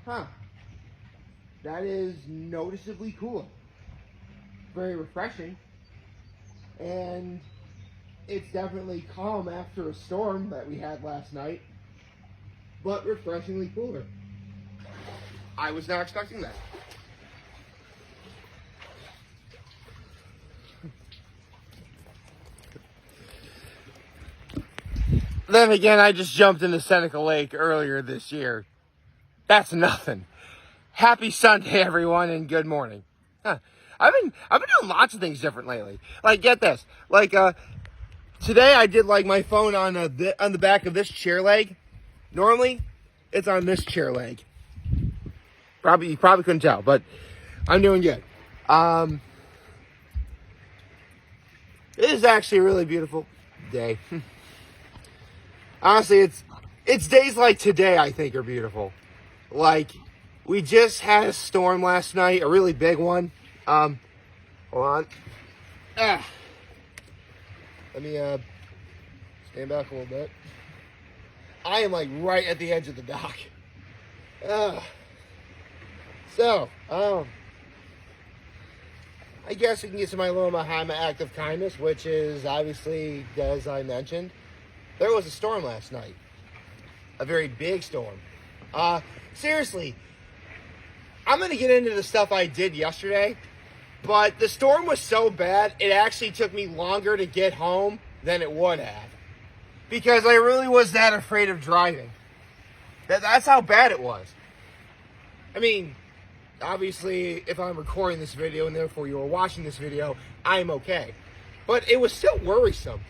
huh, that is noticeably cooler. Very refreshing. And it's definitely calm after a storm that we had last night, but refreshingly cooler. I was not expecting that. Then again, I just jumped into Seneca Lake earlier this year. That's nothing. Happy Sunday, everyone, and good morning. Huh. I've been doing lots of things different lately. Like, get this. Like, today I did like my phone on the back of this chair leg. Normally, it's on this chair leg. You probably couldn't tell, but I'm doing good. It is actually a really beautiful day. Honestly, it's days like today I think are beautiful. Like, we just had a storm last night, a really big one. Hold on. Let me stand back a little bit. I am like right at the edge of the dock. So, I guess we can get to my little Bahama act of kindness, which is obviously, as I mentioned, there was a storm last night. A very big storm. Seriously, I'm going to get into the stuff I did yesterday, but the storm was so bad, it actually took me longer to get home than it would have. Because I really was that afraid of driving. That's how bad it was. I mean, obviously, if I'm recording this video and therefore you are watching this video, I'm okay. But it was still worrisome.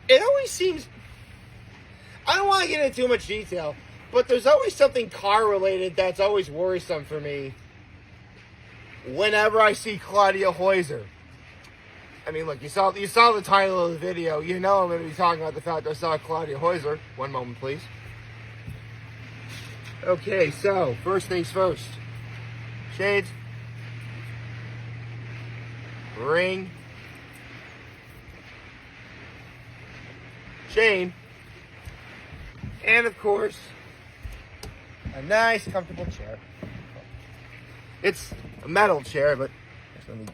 It always seems, I don't want to get into too much detail, but there's always something car-related that's always worrisome for me whenever I see Claudia Heuser. I mean, look, you saw the title of the video. You know I'm going to be talking about the fact I saw Claudia Heuser. One moment, please. Okay, so, first things first. Shades. Ring. Chain. And, of course, a nice, comfortable chair. It's a metal chair, but let me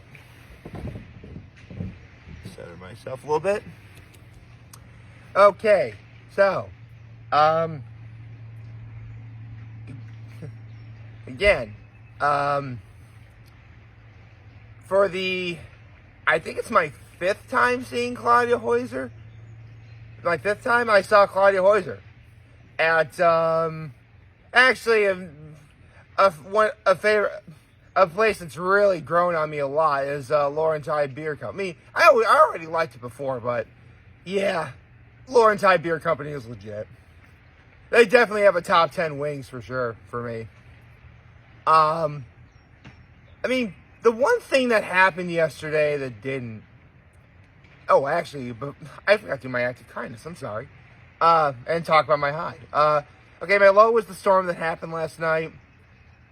center myself a little bit. Okay, so, again, for I think it's my 5th time seeing Claudia Heuser. My 5th time I saw Claudia Heuser at, actually, a place that's really grown on me a lot is Laurentide Beer Company. I already liked it before, but yeah, Laurentide Beer Company is legit. They definitely have a top 10 wings for sure for me. I mean, the one thing that happened yesterday that didn't. Oh, actually, but I forgot to do my act of kindness. I'm sorry. And talk about my high. Okay, my low was the storm that happened last night.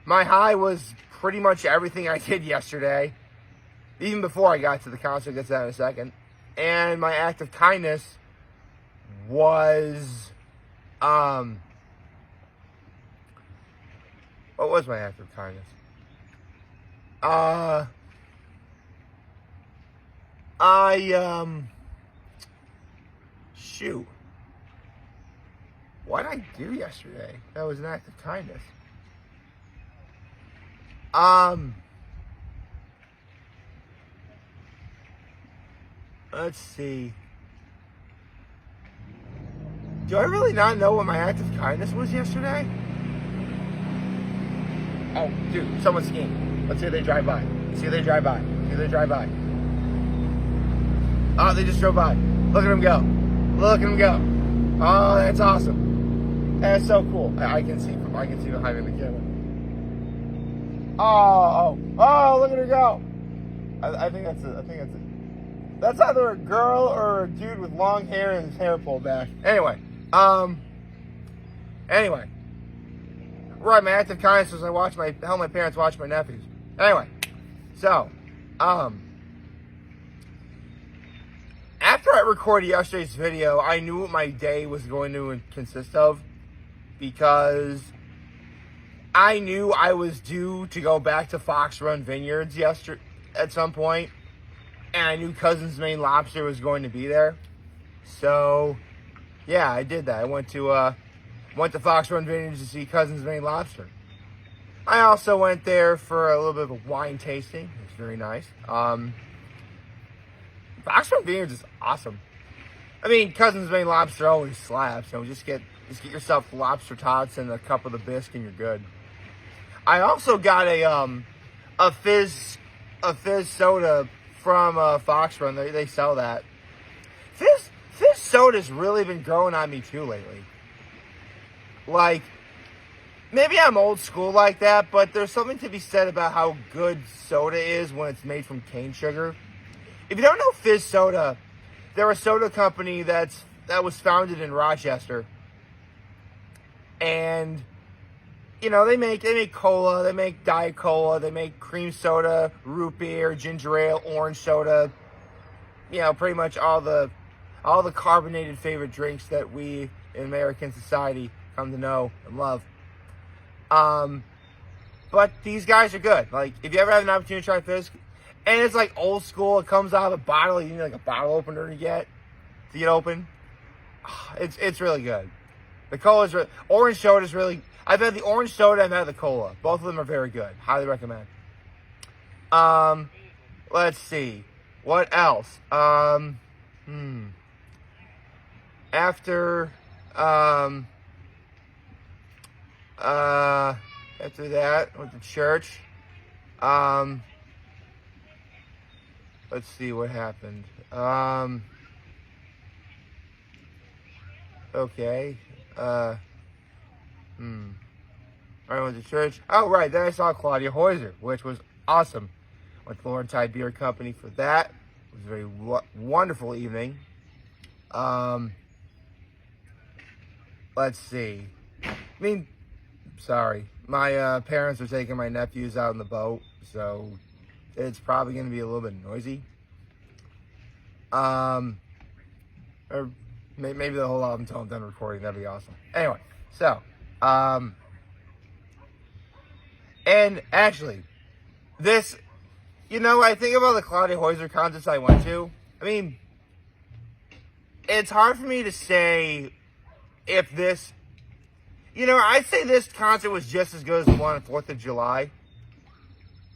My high was pretty much everything I did yesterday, even before I got to the concert. I'll get to that in a second. And my act of kindness was, what was my act of kindness? Shoot. What did I do yesterday? That was an act of kindness. Let's see. Do I really not know what my act of kindness was yesterday? Oh, dude, someone's skiing. Let's see if they drive by. See if they drive by. See if they drive by. Oh, they just drove by. Look at them go. Look at them go. Oh, that's awesome. That's so cool. I can see behind me in the camera. Oh, look at her go. I think that's it. That's either a girl or a dude with long hair and his hair pulled back. Anyway. Right, my act of kindness was I helped my parents watch my nephews. Anyway. So, after I recorded yesterday's video, I knew what my day was going to consist of because I knew I was due to go back to Fox Run Vineyards at some point, and I knew Cousin's Maine Lobster was going to be there. So, yeah, I did that. I went to Fox Run Vineyards to see Cousin's Maine Lobster. I also went there for a little bit of a wine tasting. It was very nice. Fox Run Vineyards is awesome. I mean, Cousin's Maine Lobster always slaps. Just get yourself lobster tots and a cup of the bisque, and you're good. I also got a fizz soda from Fox Run. They sell that. Fizz soda's really been growing on me too lately. Like, maybe I'm old school like that, but there's something to be said about how good soda is when it's made from cane sugar. If you don't know Fizz Soda, they're a soda company that was founded in Rochester. And, they make cola, they make Diet Cola, they make cream soda, root beer, ginger ale, orange soda. Pretty much all the carbonated favorite drinks that we in American society come to know and love. But these guys are good. Like, if you ever have an opportunity to try Fizz, and it's like old school, it comes out of a bottle, you need like a bottle opener to get open. It's really good. The cola's orange soda is really. I've had the orange soda, I've had the cola. Both of them are very good. Highly recommend. Let's see. What else? After that, went to church. Let's see what happened. Okay. I went to church. Oh, right. Then I saw Claudia Heuser, which was awesome. Went to Laurentide Beer Company for that. It was a very wonderful evening. Let's see. Sorry. My parents are taking my nephews out on the boat, so it's probably going to be a little bit noisy. Or maybe the whole album until I'm done recording. That'd be awesome. Anyway, so, and actually, this, I think about the Claudia Heuser concerts I went to. It's hard for me to say if this, I'd say this concert was just as good as the one on 4th of July,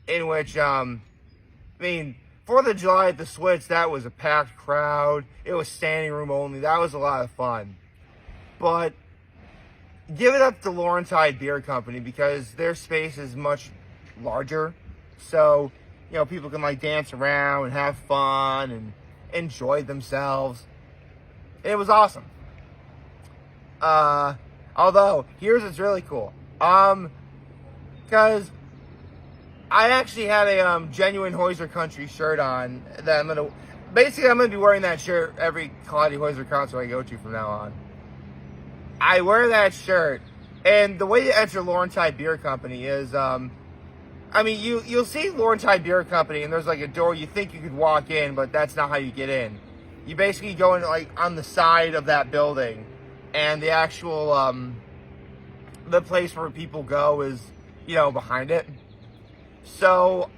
in which, 4th of July at the Switch, that was a packed crowd. It was standing room only. That was a lot of fun. But give it up to Laurentide Beer Company because their space is much larger. So, people can dance around and have fun and enjoy themselves. It was awesome. Although, here's what's really cool. Because I actually had a genuine Heuser Country shirt on that I'm gonna be wearing that shirt every Claudia Heuser concert I go to from now on. I wear that shirt, and the way you enter Laurentide Beer Company is, you'll see Laurentide Beer Company, and there's a door you think you could walk in, but that's not how you get in. You basically go in on the side of that building, and the actual the place where people go is behind it. So,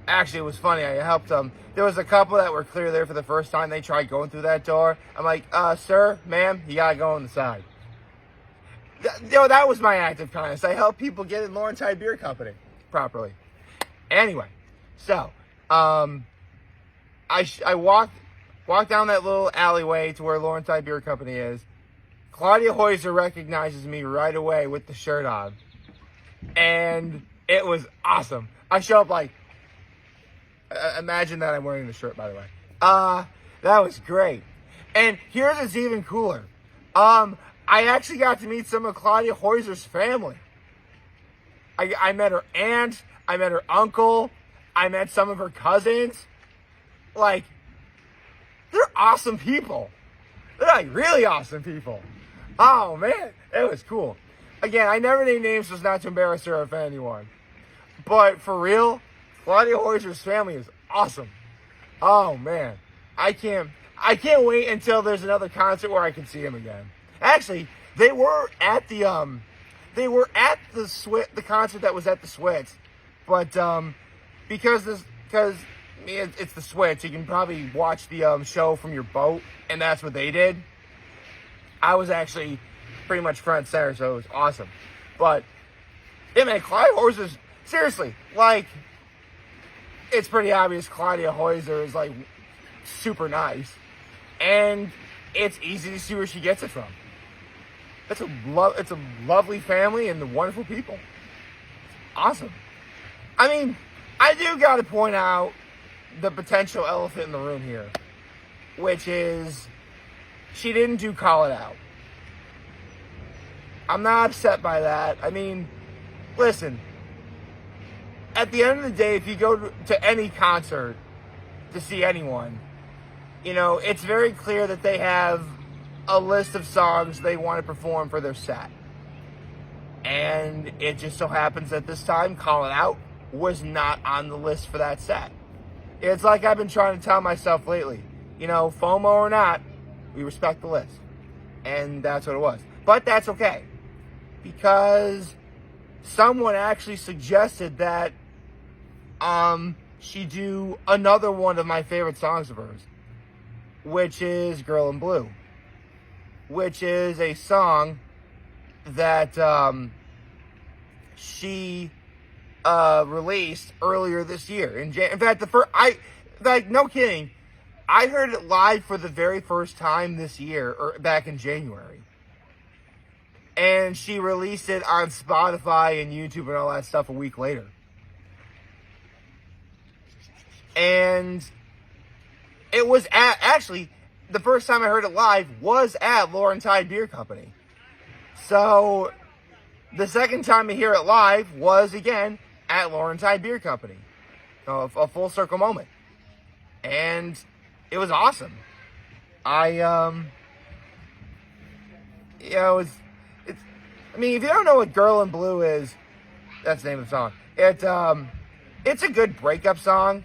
actually, it was funny. I helped them. There was a couple that were clear there for the first time. They tried going through that door. I'm like, sir, ma'am, you gotta go on the side. That was my act of kindness. I helped people get in Laurentide Beer Company properly. Anyway, so, I walked down that little alleyway to where Laurentide Beer Company is. Claudia Heuser recognizes me right away with the shirt on. And it was awesome. I show up imagine that I'm wearing the shirt, by the way. That was great. And here's what's even cooler. I actually got to meet some of Claudia Heuser's family. I met her aunt. I met her uncle. I met some of her cousins. They're awesome people. They're really awesome people. Oh, man. It was cool. Again, I never name names so as not to embarrass her or offend anyone. But for real, Claudia Heuser's family is awesome. Oh, man. I can't wait until there's another concert where I can see him again. Actually, they were at the they were at the concert that was at the Switz, but because it's the Switch, you can probably watch the show from your boat, and that's what they did. I was actually pretty much front and center, so it was awesome. But yeah, man, Claudia Hoyser's seriously, like, it's pretty obvious Claudia Hoyser is like super nice, and it's easy to see where she gets it from. It's a lovely family and wonderful people. Awesome. I mean, I do got to point out the potential elephant in the room here, which is she didn't do Call It Out. I'm not upset by that. I mean, listen, at the end of the day, if you go to any concert to see anyone, you know, it's very clear that they have a list of songs they want to perform for their set. And it just so happens that this time, Call It Out was not on the list for that set. It's like I've been trying to tell myself lately, you know, FOMO or not, we respect the list. And that's what it was. But that's okay, because someone actually suggested that she do another one of my favorite songs of hers, which is Girl in Blue, which is a song that she released earlier this year. In fact, no kidding, I heard it live for the very first time this year, or back in January. And she released it on Spotify and YouTube and all that stuff a week later. And it was actually, the first time I heard it live was at Lauren Tide Beer Company. So the second time I hear it live was, again, at Lauren Tide Beer Company. A full circle moment. And it was awesome. I mean, if you don't know what Girl in Blue is, that's the name of the song. It's a good breakup song.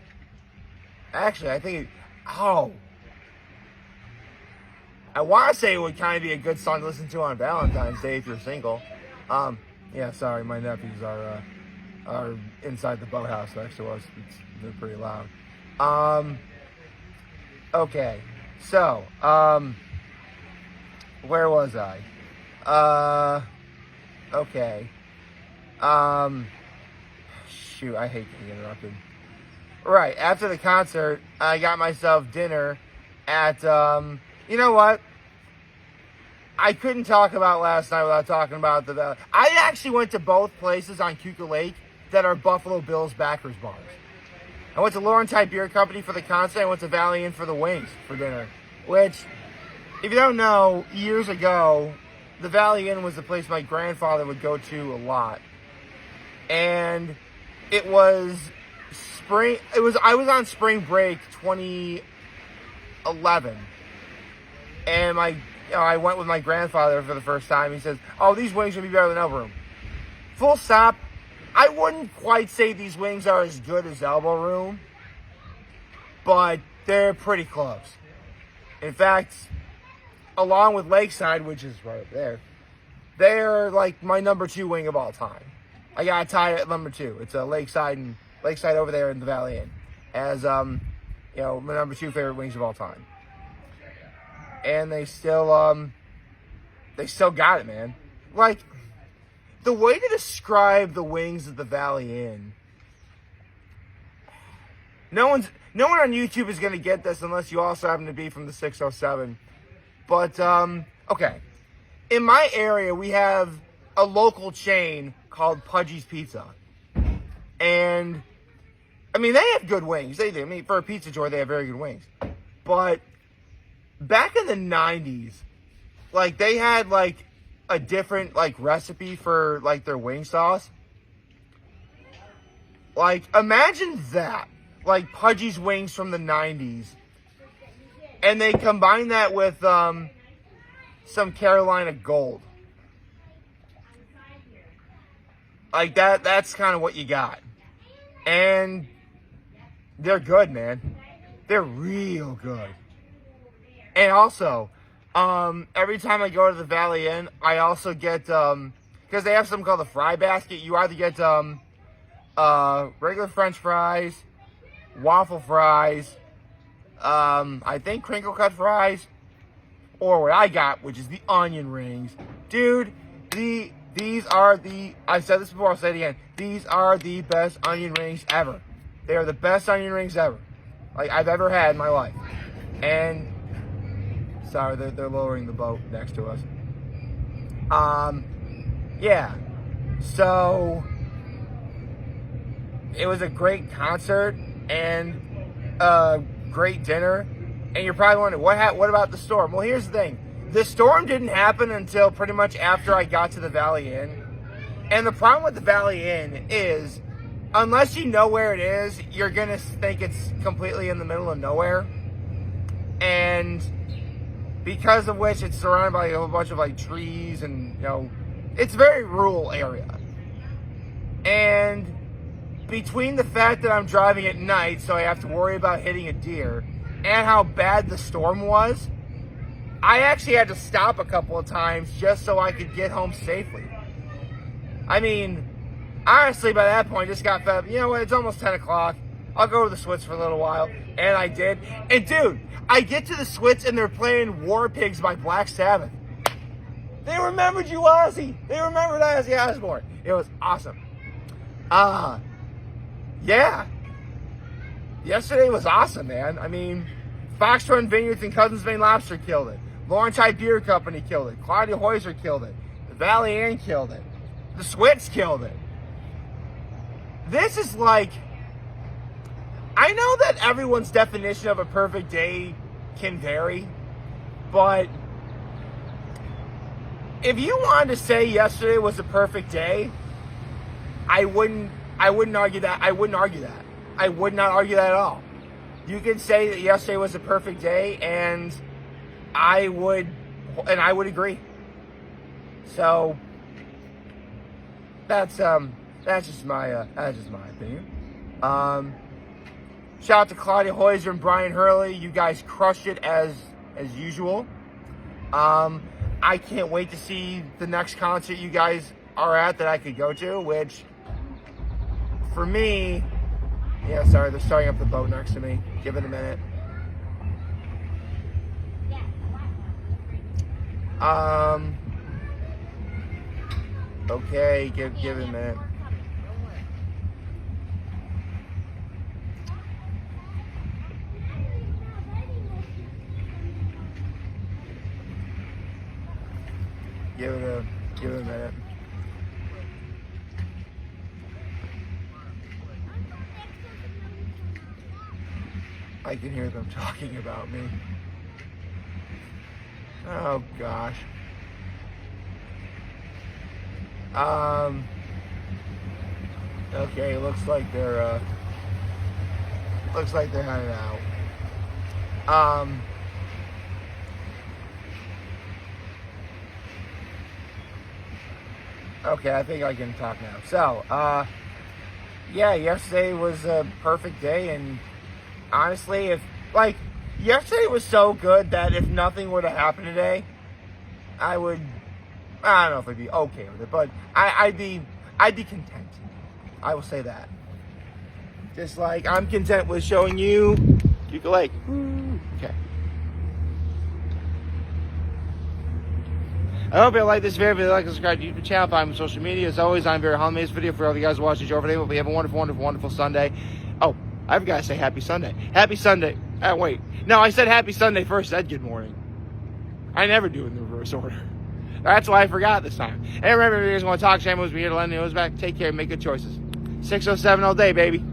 Actually, I think I want to say it would kind of be a good song to listen to on Valentine's Day if you're single. Yeah, sorry, my nephews are inside the boathouse next to us. They're pretty loud. Okay, so, where was I? Okay. Shoot, I hate getting interrupted. Right, after the concert, I got myself dinner at, you know what? I couldn't talk about last night without talking about the... I actually went to both places on Cuca Lake that are Buffalo Bills backers bars. I went to Lauren Tide Beer Company for the concert. I went to Valley Inn for the wings for dinner. Which, if you don't know, years ago, the Valley Inn was the place my grandfather would go to a lot. And it was I was on spring break 2011. And I went with my grandfather for the first time. He says, "Oh, these wings would be better than Elbow Room." Full stop. I wouldn't quite say these wings are as good as Elbow Room, but they're pretty close. In fact, along with Lakeside, which is right up there, they're like my number 2 wing of all time. I got to tie it at number 2. It's a Lakeside over there in the Valley Inn as my number 2 favorite wings of all time. And they still got it, man. Like, the way to describe the wings of the Valley Inn, no one on YouTube is going to get this unless you also happen to be from the 607. But, okay. In my area, we have a local chain called Pudgy's Pizza. And, I mean, they have good wings. They do. I mean, for a pizza joint, they have very good wings. But back in the 90s, like, they had, like, a different, like, recipe for, like, their wing sauce. Like, imagine that. Like, Pudgy's wings from the 90s. And they combine that with, some Carolina Gold. Like, that's kind of what you got. And they're good, man. They're real good. And also, every time I go to the Valley Inn, I also get because they have something called the fry basket. You either get regular French fries, waffle fries, I think crinkle cut fries, or what I got, which is the onion rings. Dude, these are I've said this before, I'll say it again. These are the best onion rings ever. They are the best onion rings ever, like I've ever had in my life. And sorry, they're lowering the boat next to us. Yeah. So it was a great concert and a great dinner. And you're probably wondering, what about the storm? Well, here's the thing. The storm didn't happen until pretty much after I got to the Valley Inn. And the problem with the Valley Inn is, unless you know where it is, you're going to think it's completely in the middle of nowhere. And because of which it's surrounded by a whole bunch of like trees and, it's a very rural area. And between the fact that I'm driving at night, so I have to worry about hitting a deer, and how bad the storm was, I actually had to stop a couple of times just so I could get home safely. I mean, honestly, by that point, I just got fed up. You know what? It's almost 10 o'clock. I'll go to the Swits for a little while. And I did. And dude, I get to the Swits and they're playing War Pigs by Black Sabbath. They remembered you, Ozzy. They remembered Ozzy Osbourne. It was awesome. Yeah. Yesterday was awesome, man. I mean, Fox Run Vineyards and Cousins Bay Lobster killed it. Laurentide Beer Company killed it. Claudia Heuser killed it. The Valley Inn killed it. The Swits killed it. This is like, I know that everyone's definition of a perfect day can vary, but if you wanted to say yesterday was a perfect day, I wouldn't argue that. I wouldn't argue that. I would not argue that at all. You can say that yesterday was a perfect day, and I would agree. So that's just my opinion. Shout out to Claudia Heuser and Brian Hurley. You guys crushed it as usual. I can't wait to see the next concert you guys are at that I could go to, which for me, yeah, sorry, they're starting up the boat next to me. Give it a minute. Okay, give it a minute. Give it a minute. I can hear them talking about me. Oh gosh. Okay, looks like they're heading out. Okay, I think I can talk now. So, yeah, yesterday was a perfect day, and honestly, yesterday was so good that if nothing were to happen today, I don't know if I'd be okay with it, but I'd be content. I will say that. Just like I'm content with showing you can Lake. Okay. I hope you like this video. If you like, subscribe to the YouTube channel, find me on social media. As always, I'm very humble. This video for all of you guys watching over there. Hope you have a wonderful, wonderful, wonderful Sunday. Oh, I've got to say happy Sunday. Happy Sunday. Wait. No, I said happy Sunday first, said good morning. I never do it in the reverse order. That's why I forgot this time. And remember, if you guys want to talk, Shane was here to lend the nose back. Take care and make good choices. 607 all day, baby.